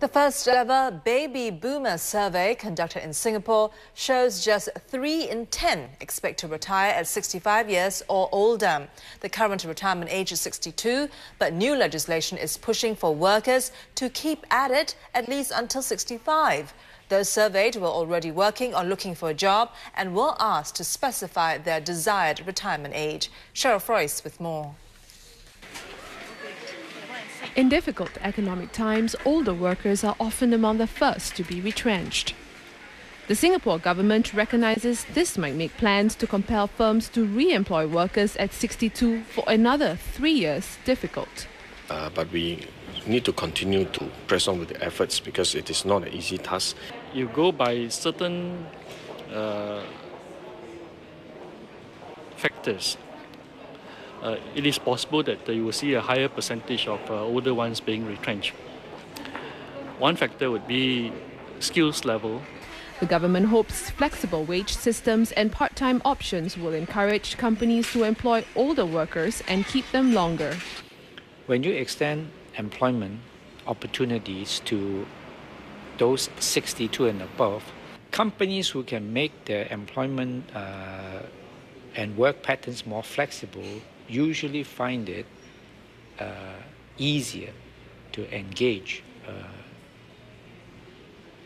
The first ever baby boomer survey conducted in Singapore shows just 3 in 10 expect to retire at 65 years or older. The current retirement age is 62, but new legislation is pushing for workers to keep at it at least until 65. Those surveyed were already working or looking for a job and were asked to specify their desired retirement age. Cheryl Froyce with more. In difficult economic times, older workers are often among the first to be retrenched. The Singapore government recognises this might make plans to compel firms to re-employ workers at 62 for another 3 years difficult. But we need to continue to press on with the efforts because it is not an easy task. You go by certain factors. It is possible that you will see a higher percentage of older ones being retrenched. One factor would be skills level. The government hopes flexible wage systems and part-time options will encourage companies to employ older workers and keep them longer. When you extend employment opportunities to those 62 and above, companies who can make their employment and work patterns more flexible usually find it easier to engage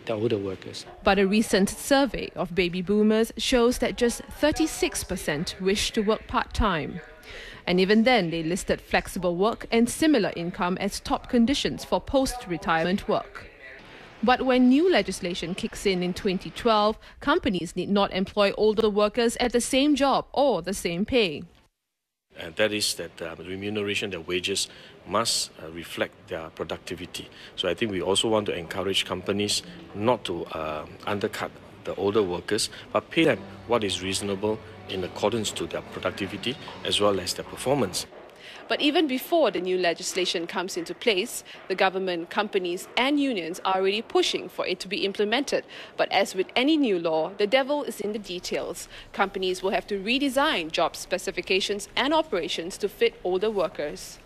the older workers. But a recent survey of baby boomers shows that just 36% wish to work part-time. And even then, they listed flexible work and similar income as top conditions for post-retirement work. But when new legislation kicks in 2012, companies need not employ older workers at the same job or the same pay. And that is that remuneration, their wages must reflect their productivity. So I think we also want to encourage companies not to undercut the older workers, but pay them what is reasonable in accordance to their productivity as well as their performance. But even before the new legislation comes into place, the government, companies and unions are already pushing for it to be implemented. But as with any new law, the devil is in the details. Companies will have to redesign job specifications and operations to fit older workers.